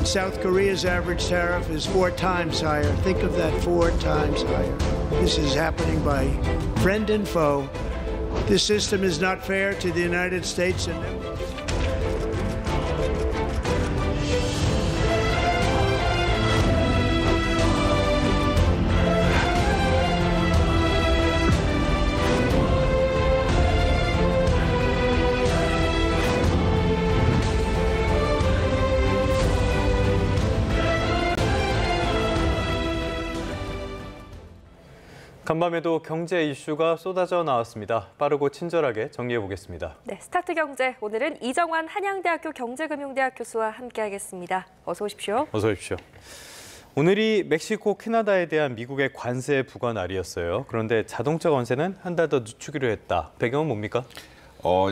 South Korea's average tariff is 4 times higher. Think of that, 4 times higher. This is happening by friend and foe. This system is not fair to the United States and 간밤에도 경제 이슈가 쏟아져 나왔습니다. 빠르고 친절하게 정리해 보겠습니다. 네, 스타트 경제. 오늘은 이정환 한양대학교 경제금융대학 교수와 함께하겠습니다. 어서 오십시오. 어서 오십시오. 오늘이 멕시코, 캐나다에 대한 미국의 관세 부과 날이었어요. 그런데 자동차 관세는 한 달 더 늦추기로 했다. 배경은 뭡니까?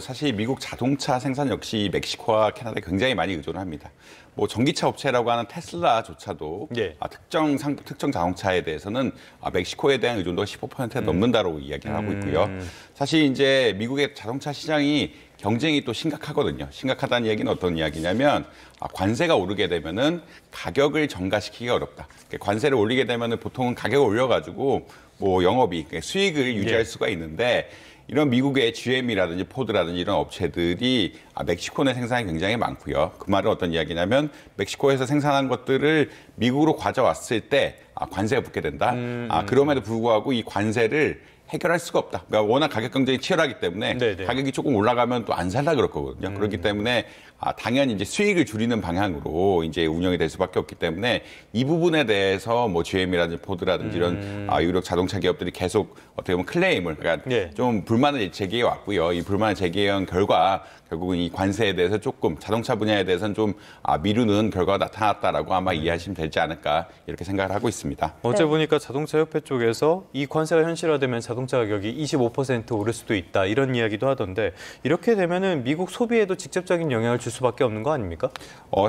사실 미국 자동차 생산 역시 멕시코와 캐나다에 굉장히 많이 의존합니다. 뭐 전기차 업체라고 하는 테슬라조차도 예. 특정 자동차에 대해서는 멕시코에 대한 의존도가 15%에 넘는다고 이야기를 하고 있고요. 사실 이제 미국의 자동차 시장이 경쟁이 또 심각하거든요. 심각하다는 얘기는 어떤 이야기냐면 관세가 오르게 되면은 가격을 전가시키기가 어렵다. 관세를 올리게 되면은 보통은 가격을 올려가지고 뭐 영업이익, 수익을 유지할 수가 있는데 이런 미국의 GM이라든지 포드라든지 이런 업체들이 멕시코 내 생산이 굉장히 많고요. 그 말은 어떤 이야기냐면 멕시코에서 생산한 것들을 미국으로 가져왔을 때 관세가 붙게 된다. 그럼에도 불구하고 이 관세를 해결할 수가 없다. 그러니까 워낙 가격 경쟁이 치열하기 때문에 네네. 가격이 조금 올라가면 또 안 살라 그럴 거거든요. 그렇기 때문에 당연히 이제 수익을 줄이는 방향으로 이제 운영이 될 수밖에 없기 때문에 이 부분에 대해서 뭐 GM이라든지 포드라든지 이런 유력 자동차 기업들이 계속 어떻게 보면 클레임을 그러니까 좀 불만을 제기해 왔고요. 이 불만을 제기한 결과 결국은 이 관세에 대해서 조금 자동차 분야에 대해서는 좀 미루는 결과가 나타났다라고 아마 이해하시면 되지 않을까 이렇게 생각을 하고 있습니다. 어제 보니까 자동차협회 쪽에서 이 관세가 현실화되면 자동차 가격이 25% 오를 수도 있다 이런 이야기도 하던데 이렇게 되면은 미국 소비에도 직접적인 영향을 줄 수밖에 없는 거 아닙니까?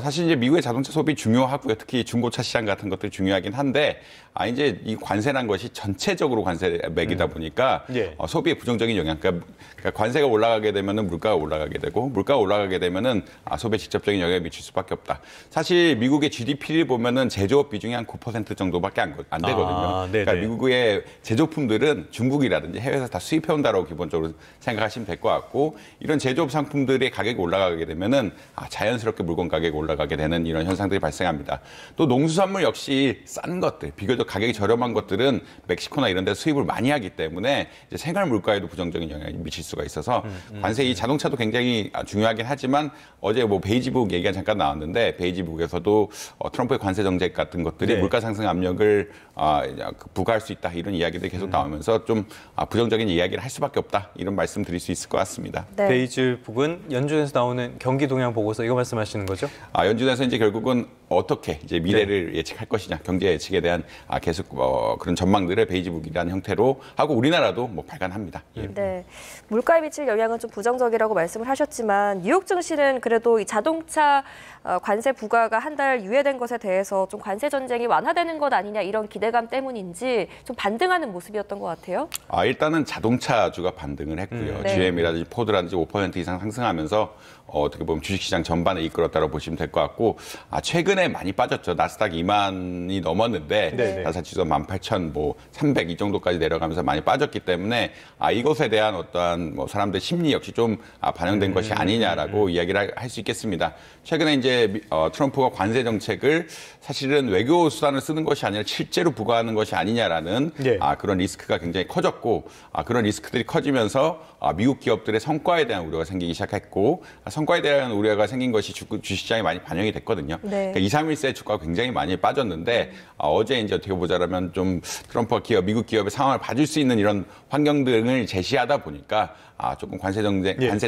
사실 이제 미국의 자동차 소비 중요하고요. 특히 중고차 시장 같은 것들이 중요하긴 한데 이제 이 관세란 것이 전체적으로 관세 매기다 보니까 소비에 부정적인 영향. 그러니까 관세가 올라가게 되면은 물가가 올라가게 되고 물가가 올라가게 되면은 소비에 직접적인 영향을 미칠 수밖에 없다. 사실 미국의 GDP를 보면은 제조업 비중이 한 9% 정도밖에 안 되거든요. 그러니까 미국의 제조품들은 중국이라든지 해외에서 다 수입해 온다라고 기본적으로 생각하시면 될 것 같고 이런 제조업 상품들의 가격이 올라가게 되면은 자연스럽게 물건 가격이 올라가게 되는 이런 현상들이 발생합니다. 또 농수산물 역시 싼 것들, 비교적 가격이 저렴한 것들은 멕시코나 이런 데 수입을 많이 하기 때문에 이제 생활 물가에도 부정적인 영향이 미칠 수가 있어서 관세 이 자동차도 굉장히 중요하긴 하지만 어제 뭐 베이지북 얘기가 잠깐 나왔는데 베이지북에서도 트럼프의 관세 정책 같은 것들이 물가 상승 압력을 부과할 수 있다 이런 이야기들이 계속 나오면서 좀 부정적인 이야기를 할 수밖에 없다 이런 말씀 드릴 수 있을 것 같습니다. 네. 베이지북은 연준에서 나오는 경기 동향 보고서 이거 말씀하시는 거죠? 연준에서 이제 결국은 어떻게 이제 미래를 예측할 것이냐 경제 예측에 대한 계속 그런 전망들을 베이지북이라는 형태로 하고 우리나라도 뭐 발간합니다. 네, 물가에 미칠 영향은 좀 부정적이라고 말씀을 하셨지만 뉴욕 증시는 그래도 이 자동차 관세 부과가 한 달 유예된 것에 대해서 좀 관세 전쟁이 완화되는 것 아니냐 이런 기대감 때문인지 좀 반등하는 모습이었던 것 같아요. 일단은 자동차주가 반등을 했고요. GM이라든지 포드라든지 5% 이상 상승하면서 어떻게 보면 주식시장 전반에 이끌었다고 보시면 될 것 같고 최근에 많이 빠졌죠. 나스닥 2만이 넘었는데 나스닥 지수 18,300 이 정도까지 내려가면서 많이 빠졌기 때문에 이것에 대한 어떠한 뭐 사람들의 심리 역시 좀 반영된 것이 아니냐라고 이야기를 할 수 있겠습니다. 최근에 이제 트럼프가 관세 정책을 사실은 외교 수단을 쓰는 것이 아니라 실제로 부과하는 것이 아니냐라는 그런 리스크가 굉장히 커졌고 그런 리스크들이 커지면서 미국 기업들의 성과에 대한 우려가 생기기 시작했고 성과에 대한 우려가 생긴 것이 주식시장에 많이 반영이 됐거든요. 그러니까 2, 3일새 주가가 굉장히 많이 빠졌는데 어제 이제 어떻게 보자면 좀 트럼프가 미국 기업의 상황을 봐줄 수 있는 이런 환경 등을 제시하다 보니까 조금 관세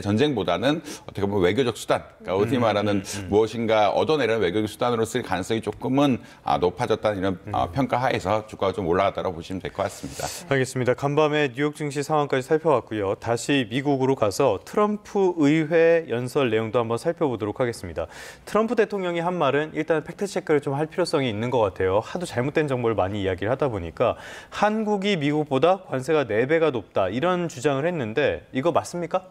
전쟁보다는 어떻게 보면 외교적 수단, 그러니까 어디 말하는 무엇인가 얻어내려는 외교적 수단으로 쓸 가능성이 조금은 높아졌다는 이런 평가하에서 주가가 좀 올라갔다고 보시면 될 것 같습니다. 알겠습니다. 간밤에 뉴욕 증시 상황까지 살펴봤고요. 다시 미국으로 가서 트럼프 의회 연설 내용도 한번 살펴보도록 하겠습니다. 트럼프 대통령이 한 말은 일단 팩트체크를 좀 할 필요성이 있는 것 같아요. 하도 잘못된 정보를 많이 이야기를 하다 보니까 한국이 미국보다 관세가 4배가 높다 이런 주장을 했는데 이거 맞습니까?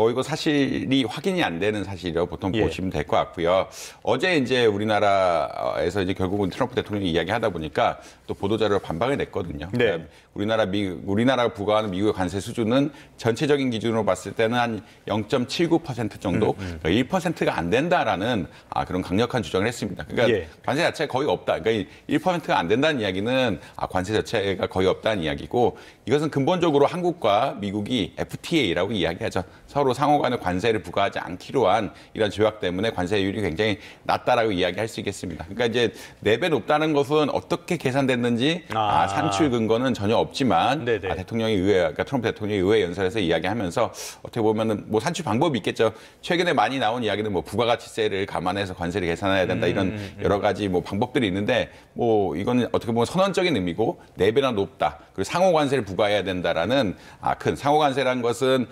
이거 사실이 확인이 안 되는 사실이라고 보통 보시면 될 것 같고요. 어제 이제 우리나라에서 이제 결국은 트럼프 대통령이 이야기하다 보니까 또 보도자료를 반박을 냈거든요. 네. 그러니까 우리나라가 부과하는 미국의 관세 수준은 전체적인 기준으로 봤을 때는 한 0.79% 정도, 1%가 안 된다라는 그런 강력한 주장을 했습니다. 그러니까 관세 자체가 거의 없다. 그러니까 1%가 안 된다는 이야기는 관세 자체가 거의 없다는 이야기고, 이것은 근본적으로 한국과 미국이 FTA라고 이야기하죠. 서로 상호 간의 관세를 부과하지 않기로 한 이런 조약 때문에 관세율이 굉장히 낮다라고 이야기할 수 있겠습니다. 그러니까 이제 4배 높다는 것은 어떻게 계산됐는지 산출 근거는 전혀 없지만 대통령이 그러니까 트럼프 대통령이 의회 연설에서 이야기하면서 어떻게 보면은 뭐 산출 방법이 있겠죠. 최근에 많이 나온 이야기는 뭐 부가가치세를 감안해서 관세를 계산해야 된다 이런 여러 가지 뭐 방법들이 있는데, 뭐 이거는 어떻게 보면 선언적인 의미고 4배나 높다. 그리고 상호 관세를 부과해야 된다라는 큰 상호 관세라는 것은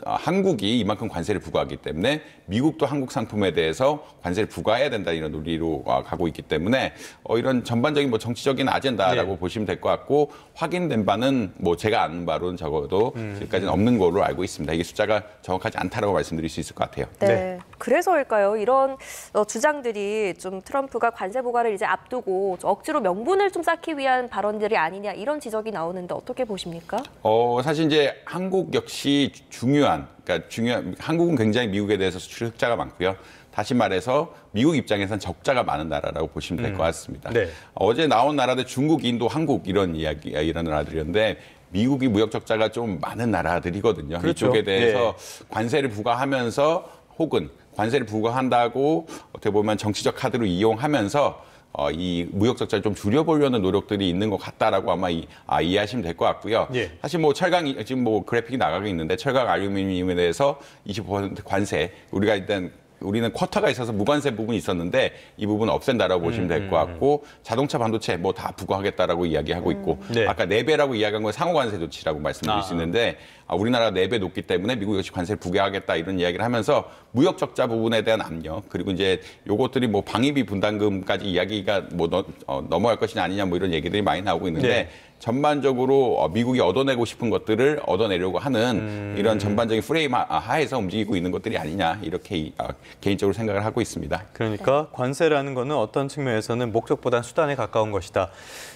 한국이 이만큼 관세를 부과하기 때문에 미국도 한국 상품에 대해서 관세를 부과해야 된다 이런 논리로 가고 있기 때문에 이런 전반적인 뭐 정치적인 아젠다라고 보시면 될 것 같고, 확인된 바는 뭐 제가 아는 바로는 적어도 지금까지는 없는 걸로 알고 있습니다. 이게 숫자가 정확하지 않다라고 말씀드릴 수 있을 것 같아요. 네. 그래서일까요? 이런 주장들이 좀 트럼프가 관세 부과를 이제 앞두고 억지로 명분을 좀 쌓기 위한 발언들이 아니냐 이런 지적이 나오는데 어떻게 보십니까? 사실 이제 한국 역시 그러니까 한국은 굉장히 미국에 대해서 수출 흑자가 많고요. 다시 말해서 미국 입장에선 적자가 많은 나라라고 보시면 될 것 같습니다. 어제 나온 나라들 중국, 인도, 한국 이런 나라들이었는데, 미국이 무역 적자가 좀 많은 나라들이거든요. 그렇죠. 이쪽에 대해서 관세를 부과하면서 혹은 관세를 부과한다고 어떻게 보면 정치적 카드로 이용하면서 이 무역 적자를 좀 줄여보려는 노력들이 있는 것 같다라고 아마 이해하시면 될 것 같고요. 사실 뭐 철강 지금 뭐 그래픽이 나가고 있는데, 철강 알루미늄에 대해서 25% 관세, 우리는 쿼터가 있어서 무관세 부분이 있었는데 이 부분은 없앤다라고 보시면 될 것 같고, 자동차 반도체 뭐 다 부과하겠다라고 이야기하고 있고, 아까 4배라고 이야기한 건 상호관세 조치라고 말씀드릴 수 있는데, 우리나라가 4배 높기 때문에 미국 역시 관세를 부과하겠다 이런 이야기를 하면서 무역 적자 부분에 대한 압력, 그리고 이제 요것들이 뭐 방위비 분담금까지 이야기가 뭐 넘어갈 것이냐 아니냐 뭐 이런 얘기들이 많이 나오고 있는데, 전반적으로 미국이 얻어내고 싶은 것들을 얻어내려고 하는 이런 전반적인 프레임 하에서 움직이고 있는 것들이 아니냐, 이렇게 개인적으로 생각을 하고 있습니다. 그러니까 관세라는 거는 어떤 측면에서는 목적보다 수단에 가까운 것이다.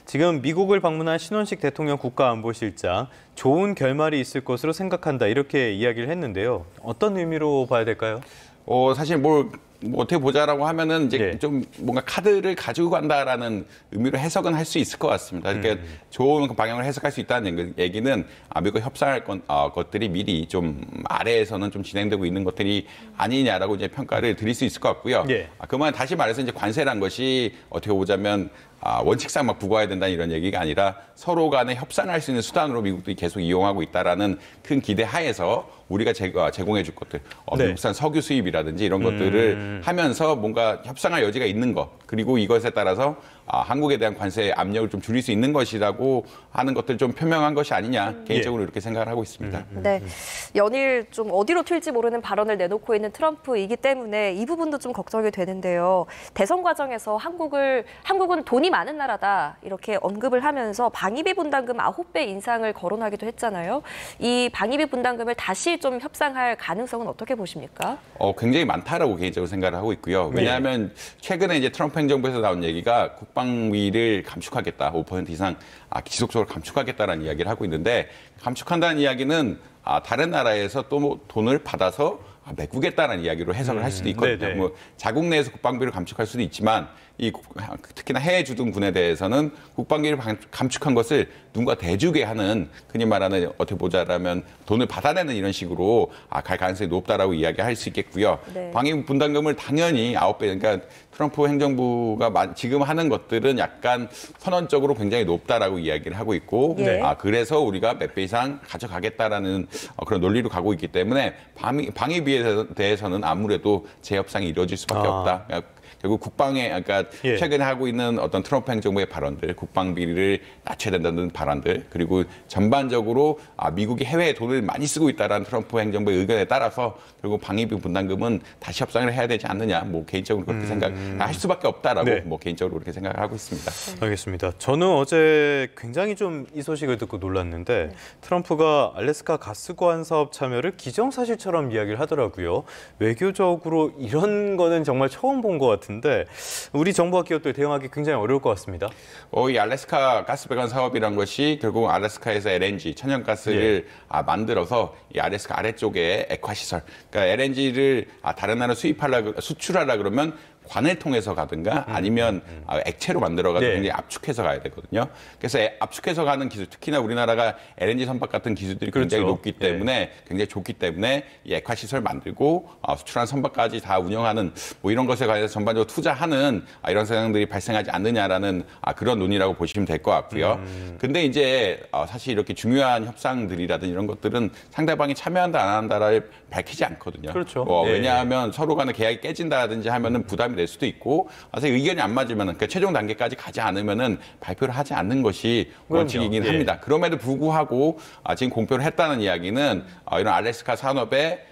지금 미국을 방문한 신원식 대통령 국가안보실장, 좋은 결말이 있을 것으로 생각한다 이렇게 이야기를 했는데요. 어떤 의미로 봐야 될까요? 사실 뭐 어떻게 보자라고 하면은 이제 좀 뭔가 카드를 가지고 간다라는 의미로 해석은 할 수 있을 것 같습니다. 그러니까 좋은 방향을 해석할 수 있다는 얘기는 미국과 협상할 것들이 미리 좀 아래에서는 좀 진행되고 있는 것들이 아니냐라고 이제 평가를 드릴 수 있을 것 같고요. 그러면 다시 말해서 이제 관세란 것이 어떻게 보자면 원칙상 막 부과해야 된다는 이런 얘기가 아니라 서로 간에 협상할 수 있는 수단으로 미국들이 계속 이용하고 있다라는 큰 기대 하에서 우리가 제공해 줄 것들, 미국산 석유 수입이라든지 이런 것들을 하면서 뭔가 협상할 여지가 있는 것, 그리고 이것에 따라서 한국에 대한 관세 압력을 좀 줄일 수 있는 것이라고 하는 것들 좀 표명한 것이 아니냐, 개인적으로 이렇게 생각을 하고 있습니다. 네, 연일 좀 어디로 튈지 모르는 발언을 내놓고 있는 트럼프이기 때문에 이 부분도 좀 걱정이 되는데요. 대선 과정에서 한국은 돈이 많은 나라다 이렇게 언급을 하면서 방위비 분담금 9배 인상을 거론하기도 했잖아요. 이 방위비 분담금을 다시 좀 협상할 가능성은 어떻게 보십니까? 굉장히 많다라고 개인적으로 생각을 하고 있고요. 왜냐하면 최근에 이제 트럼프 행정부에서 나온 얘기가 국방비를 감축하겠다, 5% 이상 지속적으로 감축하겠다라는 이야기를 하고 있는데, 감축한다는 이야기는 다른 나라에서 또 돈을 받아서 메꾸겠다는 이야기로 해석을 할 수도 있거든요. 뭐 자국 내에서 국방비를 감축할 수도 있지만 특히나 해외 주둔군에 대해서는 국방비를 감축한 것을 누군가 대주게 하는, 흔히 말하는 어떻게 보자라면 돈을 받아내는 이런 식으로 갈 가능성이 높다라고 이야기할 수 있겠고요. 방위 분담금을 당연히 9배, 그러니까 트럼프 행정부가 지금 하는 것들은 약간 선언적으로 굉장히 높다라고 이야기를 하고 있고, 그래서 우리가 몇 배 이상 가져가겠다라는 그런 논리로 가고 있기 때문에 방위비에 대해서는 아무래도 재협상이 이루어질 수밖에 없다. 결국 국방에 그러니까 예. 최근에 하고 있는 어떤 트럼프 행정부의 발언들, 국방 비리를 낮춰야 된다는 발언들, 그리고 전반적으로 미국이 해외에 돈을 많이 쓰고 있다라는 트럼프 행정부의 의견에 따라서 결국 방위비 분담금은 다시 협상을 해야 되지 않느냐, 뭐 개인적으로 그렇게 생각할 수밖에 없다라고 네. 뭐 개인적으로 그렇게 생각을 하고 있습니다. 알겠습니다. 저는 어제 굉장히 좀 이 소식을 듣고 놀랐는데 트럼프가 알래스카 가스관 사업 참여를 기정사실처럼 이야기를 하더라고요. 외교적으로 이런 거는 정말 처음 본 것 같은데 우리 정부와 기업들 대응하기 굉장히 어려울 것 같습니다. 이 알래스카 가스배관 사업이란 것이 결국 알래스카에서 LNG, 천연가스를 만들어서 이 알래스카 아래쪽에 액화시설, 그러니까 LNG를 다른 나라 수출하려 그러면 관을 통해서 가든가 아니면 액체로 만들어가지고 굉장히 압축해서 가야 되거든요. 그래서 압축해서 가는 기술, 특히나 우리나라가 LNG 선박 같은 기술들이 굉장히 그렇죠. 높기 때문에 굉장히 좋기 때문에 이 액화시설 만들고 수출한 선박까지 다 운영하는 뭐 이런 것에 관해서 전반적으로 투자하는 이런 상황들이 발생하지 않느냐라는 그런 논의라고 보시면 될 것 같고요. 근데 이제 사실 이렇게 중요한 협상들이라든지 이런 것들은 상대방이 참여한다 안 한다를 밝히지 않거든요. 그렇죠. 왜냐하면 서로 간에 계약이 깨진다든지 하면은 부담이 될 수도 있고, 사실 의견이 안 맞으면은 그러니까 최종 단계까지 가지 않으면은 발표를 하지 않는 것이 원칙이긴 합니다. 그럼에도 불구하고 지금 공표를 했다는 이야기는 이런 알래스카 사업에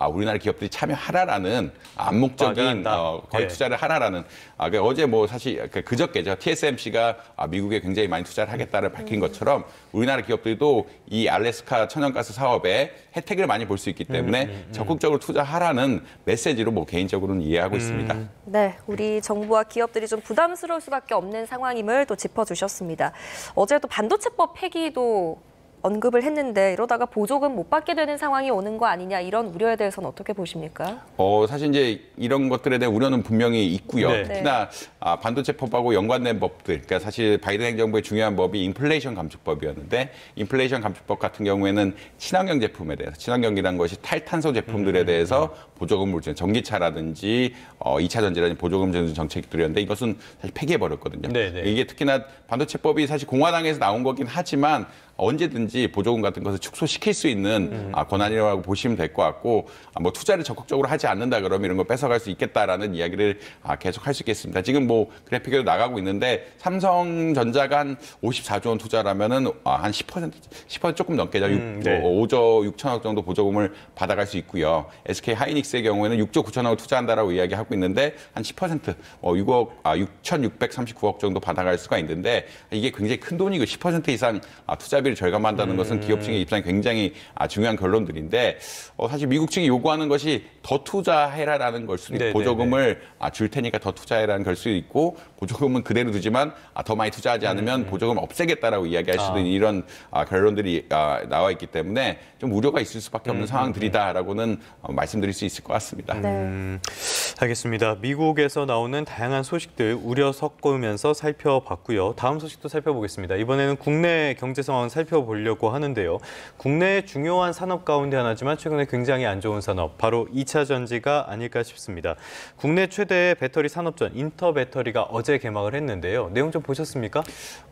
우리나라 기업들이 참여하라라는 암묵적인 거의 투자를 하라라는 어제 뭐 사실 그저께죠. TSMC가 미국에 굉장히 많이 투자를 하겠다를 밝힌 것처럼 우리나라 기업들도 이 알래스카 천연가스 사업에 혜택을 많이 볼 수 있기 때문에 적극적으로 투자하라는 메시지로 뭐 개인적으로는 이해하고 있습니다. 네, 우리 정부와 기업들이 좀 부담스러울 수밖에 없는 상황임을 또 짚어주셨습니다. 어제도 반도체법 폐기도 언급을 했는데 이러다가 보조금 못 받게 되는 상황이 오는 거 아니냐, 이런 우려에 대해서는 어떻게 보십니까? 사실 이제 이런 것들에 대한 우려는 분명히 있고요. 네. 특히나 반도체법하고 연관된 법들, 그러니까 사실 바이든 행정부의 중요한 법이 인플레이션 감축법이었는데, 인플레이션 감축법 같은 경우에는 친환경 제품에 대해서, 친환경이라는 것이 탈탄소 제품들에 대해서 보조금을 주는 전기차라든지 2차 전지라든지 보조금 주는 정책들이었는데 이것은 사실 폐기해버렸거든요. 네네. 이게 특히나 반도체법이 사실 공화당에서 나온 거긴 하지만 언제든지 보조금 같은 것을 축소시킬 수 있는 권한이라고 보시면 될 것 같고, 뭐 투자를 적극적으로 하지 않는다 그러면 이런 걸 뺏어갈 수 있겠다라는 이야기를 계속 할 수 있겠습니다. 지금 뭐 그래픽에도 나가고 있는데 삼성전자가 한 54조 원 투자라면은 한 10% 조금 넘게죠. 5조 6천억 정도 보조금을 받아갈 수 있고요. SK 하이닉스의 경우에는 6조 9천억을 투자한다라고 이야기하고 있는데 한 10% 6,639억 정도 받아갈 수가 있는데, 이게 굉장히 큰 돈이고 10% 이상 투자비를 절감한다는 것은 기업 측의 입장에 굉장히 중요한 결론들인데, 사실 미국 측이 요구하는 것이 더 투자해라라는 걸 수도 있고, 보조금을 줄 테니까 더 투자해라는 걸 수도 있고, 보조금은 그대로 두지만 더 많이 투자하지 않으면 보조금을 없애겠다라고 이야기할 수도 있는 이런 결론들이 나와 있기 때문에 좀 우려가 있을 수밖에 없는 상황들이다라고는 말씀드릴 수 있을 것 같습니다. 알겠습니다. 미국에서 나오는 다양한 소식들 우려 섞으면서 살펴봤고요. 다음 소식도 살펴보겠습니다. 이번에는 국내 경제 상황 살펴보려고 하는데요. 국내의 중요한 산업 가운데 하나지만 최근에 굉장히 안 좋은 산업, 바로 2차 전지가 아닐까 싶습니다. 국내 최대의 배터리 산업전 인터배터리가 어제 개막을 했는데요. 내용 좀 보셨습니까?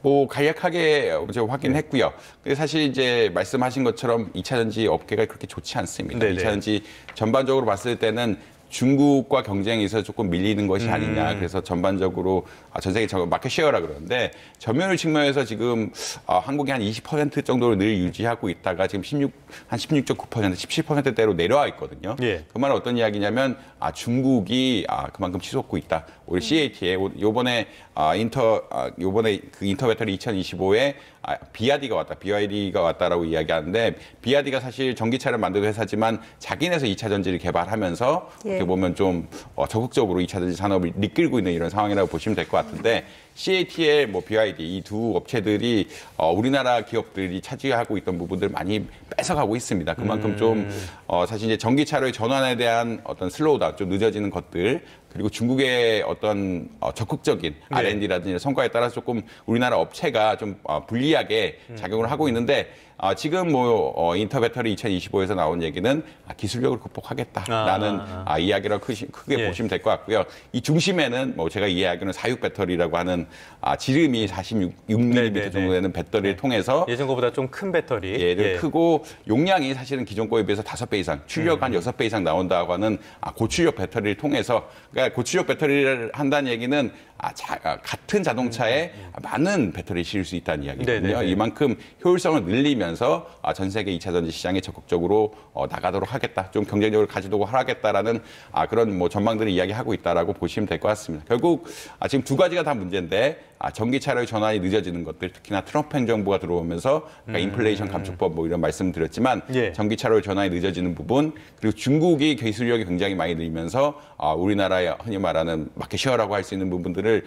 뭐 간략하게 확인했고요. 사실 이제 말씀하신 것처럼 2차 전지 업계가 그렇게 좋지 않습니다. 네네. 2차 전지 전반적으로 봤을 때는 중국과 경쟁에 있어서 조금 밀리는 것이 아니냐. 그래서 전반적으로 전 세계 마켓 쉐어라 그러는데, 점유율 측면에서 지금 한국이 한 20% 정도를 늘 유지하고 있다가 지금 한 16.9%, 17%대로 내려와 있거든요. 예. 그 말은 어떤 이야기냐면 중국이 그만큼 치솟고 있다. 우리 CAT에 요번에 요번에 그 인터배터리 2025에 BYD가 왔다라고 이야기하는데, BYD가 사실 전기차를 만드는 회사지만 자기네에서 2차 전지를 개발하면서 어떻게 보면 좀 적극적으로 2차 전지 산업을 이끌고 있는 이런 상황이라고 보시면 될 것 같은데, CATL, BYD 이 두 업체들이 우리나라 기업들이 차지하고 있던 부분들 많이 뺏어가고 있습니다. 그만큼 좀 사실 이제 전기차로의 전환에 대한 어떤 슬로우다운, 좀 늦어지는 것들, 그리고 중국의 어떤 적극적인 R&D라든지 성과에 따라서 조금 우리나라 업체가 좀 불리하게 작용을 하고 있는데, 지금 뭐 인터배터리 2025에서 나온 얘기는 기술력을 극복하겠다라는 이야기라고 크게 보시면 될 것 같고요. 이 중심에는 뭐 제가 이해하기로는 사육 배터리라고 하는 지름이 46mm 정도 되는 배터리를 통해서 예전 거보다 좀 큰 배터리. 예, 크고 용량이 사실은 기존 거에 비해서 5배 이상, 출력 한 6배 이상 나온다고 하는 고출력 배터리를 통해서, 그러니까 고출력 배터리를 한다는 얘기는 같은 자동차에 많은 배터리를 실을 수 있다는 이야기거든요. 네네네. 이만큼 효율성을 늘리면서 전 세계 2차 전지 시장에 적극적으로 나가도록 하겠다, 좀 경쟁력을 가지도록 하겠다라는 그런 뭐 전망들을 이야기하고 있다라고 보시면 될 것 같습니다. 결국 지금 두 가지가 다 문제인데 전기차로의 전환이 늦어지는 것들, 특히나 트럼프 행정부가 들어오면서 그러니까 인플레이션 감축법 뭐 이런 말씀 드렸지만 예. 전기차로의 전환이 늦어지는 부분, 그리고 중국이 기술력이 굉장히 많이 늘면서 우리나라의 흔히 말하는 마켓쉐어라고 할 수 있는 부분들을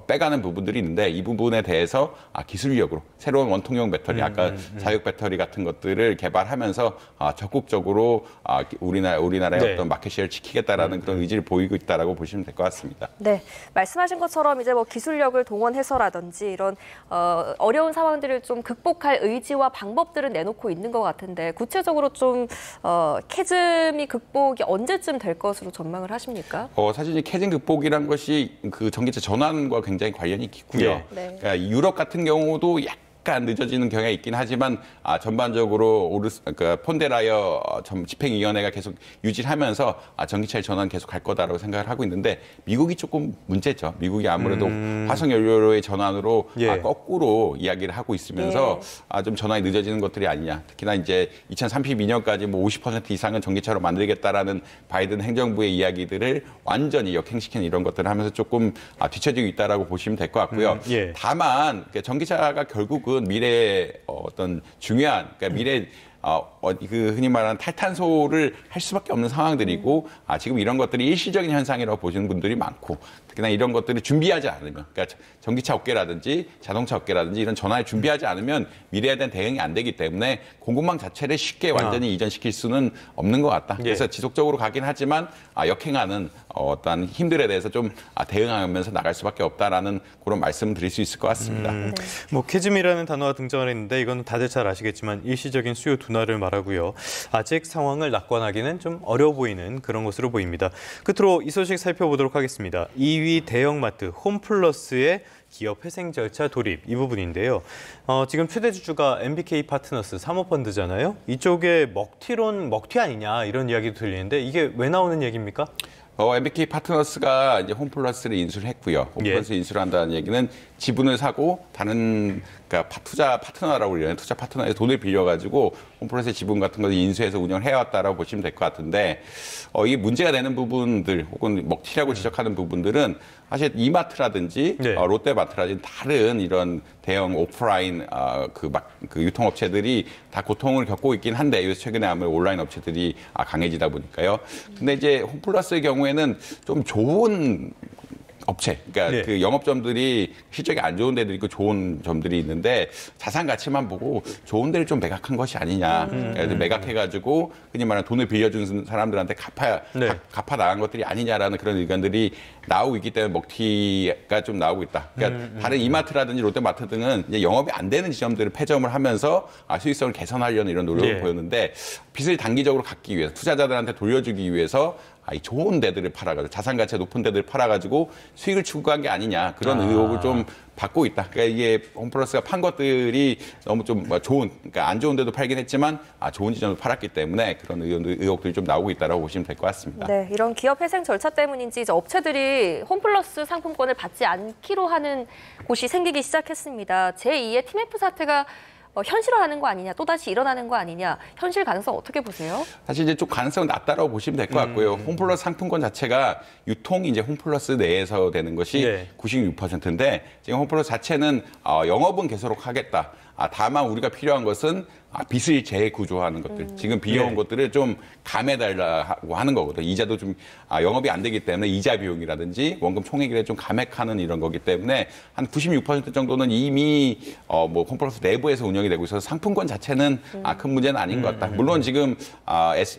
빼가는 부분들이 있는데, 이 부분에 대해서 기술력으로 새로운 원통형 배터리, 아까 자율 배터리 같은 것들을 개발하면서 적극적으로 우리나라의 네. 어떤 마켓쉐어를 지키겠다라는 그런 의지를 보이고 있다라고 보시면 될 것 같습니다. 네, 말씀하신 것처럼 이제 뭐 기술력을 동원해서라든지 이런 어려운 상황들을 좀 극복할 의지와 방법들은 내놓고 있는 것 같은데, 구체적으로 좀 캐즘이 극복이 언제쯤 될 것으로 전망을 하십니까? 사실 이 캐즘 극복이란 것이 그 전기차 전환과 굉장히 관련이 깊고요. 네. 그러니까 유럽 같은 경우도 약간 늦어지는 경향이 있긴 하지만 전반적으로 그러니까 폰데라이어 집행위원회가 계속 유지하면서 전기차의 전환 계속 갈 거다라고 생각을 하고 있는데, 미국이 조금 문제죠. 미국이 아무래도 화석연료로의 전환으로 예. 거꾸로 이야기를 하고 있으면서 좀 전환이 늦어지는 것들이 아니냐. 특히나 이제 2032년까지 뭐 50% 이상은 전기차로 만들겠다라는 바이든 행정부의 이야기들을 완전히 역행시키는 이런 것들을 하면서 조금 뒤처지고 있다라고 보시면 될 것 같고요. 예. 다만 전기차가 결국은 미래의 어떤 중요한, 그러니까 미래 그 흔히 말하는 탈탄소를 할 수밖에 없는 상황들이고, 지금 이런 것들이 일시적인 현상이라고 보시는 분들이 많고, 특히나 이런 것들을 준비하지 않으면, 그러니까 전기차 업계라든지 자동차 업계라든지 이런 전환을 준비하지 않으면 미래에 대한 대응이 안 되기 때문에 공급망 자체를 쉽게 완전히 이전시킬 수는 없는 것 같다. 그래서 지속적으로 가긴 하지만 역행하는 어떤 힘들에 대해서 좀 대응하면서 나갈 수밖에 없다라는 그런 말씀을 드릴 수 있을 것 같습니다. 뭐 캐즘이라는 단어가 등장을 했는데, 이건 다들 잘 아시겠지만 일시적인 수요 둔화를 말하고요. 아직 상황을 낙관하기는 좀 어려워 보이는 그런 것으로 보입니다. 끝으로 이 소식 살펴보도록 하겠습니다. 2위 대형마트 홈플러스의 기업 회생 절차 돌입, 이 부분인데요. 지금 최대 주주가 MBK 파트너스 사모펀드잖아요. 이쪽에 먹튀 아니냐 이런 이야기도 들리는데, 이게 왜 나오는 얘기입니까? MBK 파트너스가 이제 홈플러스를 인수를 했고요. 홈플러스 인수를 한다는 얘기는 지분을 사고 다른, 그러니까 투자 파트너라고 그러잖아요. 투자 파트너에서 돈을 빌려가지고 홈플러스의 지분 같은 것을 인수해서 운영을 해왔다라고 보시면 될 것 같은데, 이게 문제가 되는 부분들 혹은 먹튀라고 지적하는 부분들은 사실 이마트라든지 롯데마트라든지 다른 이런 대형 오프라인 그 유통업체들이 다 고통을 겪고 있긴 한데, 요새 최근에 아무래도 온라인 업체들이 강해지다 보니까요. 근데 이제 홈플러스의 경우에는 좀 좋은 업체, 그러니까 그 영업점들이 실적이 안 좋은 데도 있고 좋은 점들이 있는데, 자산 가치만 보고 좋은 데를 좀 매각한 것이 아니냐. 매각해가지고 흔히 말하는 돈을 빌려준 사람들한테 갚아 나간 것들이 아니냐라는 그런 의견들이 나오고 있기 때문에 먹튀가 좀 나오고 있다. 그러니까 다른 이마트라든지 롯데마트 등은 이제 영업이 안 되는 지점들을 폐점을 하면서 수익성을 개선하려는 이런 노력을 보였는데, 빚을 단기적으로 갚기 위해서, 투자자들한테 돌려주기 위해서 이 좋은 데들을 팔아가지고, 자산 가치가 높은 데들을 팔아가지고 수익을 추구한 게 아니냐, 그런 의혹을 좀 받고 있다. 그러니까 이게 홈플러스가 판 것들이 너무 좀 좋은, 그러니까 안 좋은 데도 팔긴 했지만 좋은 지점도 팔았기 때문에 그런 의혹들이 좀 나오고 있다라고 보시면 될 것 같습니다. 네, 이런 기업 회생 절차 때문인지 이제 업체들이 홈플러스 상품권을 받지 않기로 하는 곳이 생기기 시작했습니다. 제2의 TMF 사태가 현실화하는 거 아니냐, 또다시 일어나는 거 아니냐, 현실 가능성 어떻게 보세요? 사실 이제 좀 가능성은 낮다라고 보시면 될 것 같고요. 홈플러스 상품권 자체가 유통이 이제 홈플러스 내에서 되는 것이 96%인데, 지금 홈플러스 자체는 영업은 계속 하겠다. 다만 우리가 필요한 것은 빚을 재구조하는 것들, 지금 비용 것들을 좀 감해달라고 하는 거거든요. 이자도 좀 영업이 안 되기 때문에 이자 비용이라든지 원금 총액을 좀 감액하는 이런 거기 때문에 한 96% 정도는 이미 뭐 홈플러스 내부에서 운영이 되고 있어서 상품권 자체는 큰 문제는 아닌 것 같다. 물론 지금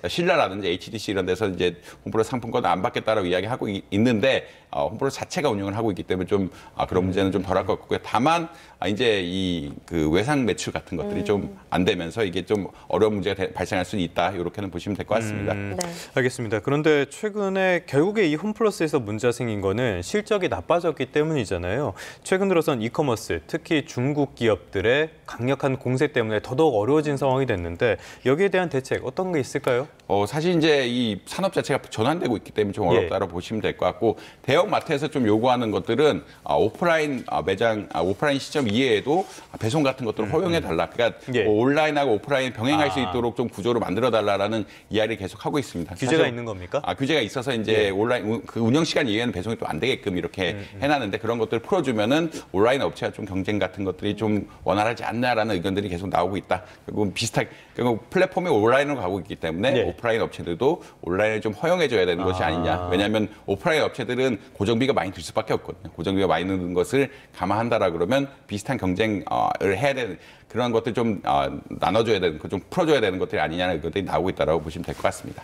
신라라든지 HDC 이런 데서 이제 홈플러스 상품권 안 받겠다라고 이야기하고 있는데, 홈플러스 자체가 운영을 하고 있기 때문에 좀 그런 문제는 좀 덜할 것 같고요. 다만 이제 이 그 대상 매출 같은 것들이 좀 안 되면서 이게 좀 어려운 문제가 발생할 수 있다. 이렇게는 보시면 될 것 같습니다. 네. 알겠습니다. 그런데 최근에 결국에 이 홈플러스에서 문제가 생긴 거는 실적이 나빠졌기 때문이잖아요. 최근 들어선 이커머스, 특히 중국 기업들의 강력한 공세 때문에 더더욱 어려워진 상황이 됐는데 여기에 대한 대책 어떤 게 있을까요? 사실 이제 이 산업 자체가 전환되고 있기 때문에 좀 어렵다고 보시면 될 것 같고 대형 마트에서 좀 요구하는 것들은 오프라인 매장, 오프라인 시점 이외에도 배송 같은 것들을 허용해 달라. 그러니까 온라인하고 오프라인 병행할 수 있도록 좀 구조를 만들어 달라라는 이야기를 계속 하고 있습니다. 규제가 있는 겁니까? 규제가 있어서 이제 온라인 그 운영 시간 이외에는 배송이 또 안 되게끔 이렇게 해놨는데 그런 것들을 풀어주면은 온라인 업체와 좀 경쟁 같은 것들이 좀 원활하지 않나라는 의견들이 계속 나오고 있다. 결국 비슷하게 결국 플랫폼이 온라인으로 가고 있기 때문에 오프라인 업체들도 온라인을 좀 허용해줘야 되는 것이 아니냐. 왜냐하면 오프라인 업체들은 고정비가 많이 들 수밖에 없거든요. 고정비가 많이 드는 것을 감안한다라 그러면 비슷한 경쟁을 해야 되는 그런 것들 좀 나눠줘야 되는, 좀 풀어줘야 되는 것들이 아니냐는 것들이 나오고 있다라고 보시면 될 것 같습니다.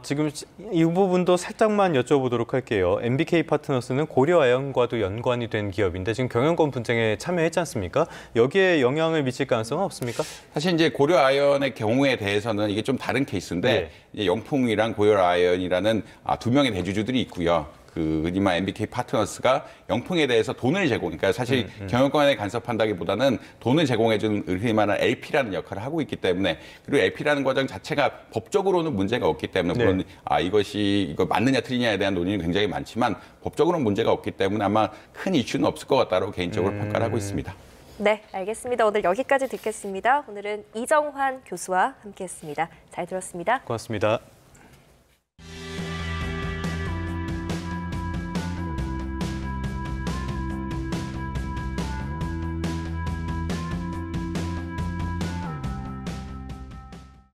지금 이 부분도 살짝만 여쭤보도록 할게요. MBK 파트너스는 고려아연과도 연관이 된 기업인데 지금 경영권 분쟁에 참여했지 않습니까? 여기에 영향을 미칠 가능성은 없습니까? 사실 이제 고려아연의 경우에 대해서는 이게 좀 다른 케이스인데 이제 영풍이랑 고려아연이라는 두 명의 대주주들이 있고요. 그니마 MBK 파트너스가 영풍에 대해서 돈을 그러니까 사실 경영권에 간섭한다기보다는 돈을 제공해주는 흔히 말하는 LP라는 역할을 하고 있기 때문에 그리고 LP라는 과정 자체가 법적으로는 문제가 없기 때문에 물론 이거 맞느냐 틀리냐에 대한 논의는 굉장히 많지만 법적으로는 문제가 없기 때문에 아마 큰 이슈는 없을 것 같다고 개인적으로 평가를 하고 있습니다. 네, 알겠습니다. 오늘 여기까지 듣겠습니다. 오늘은 이정환 교수와 함께했습니다. 잘 들었습니다. 고맙습니다.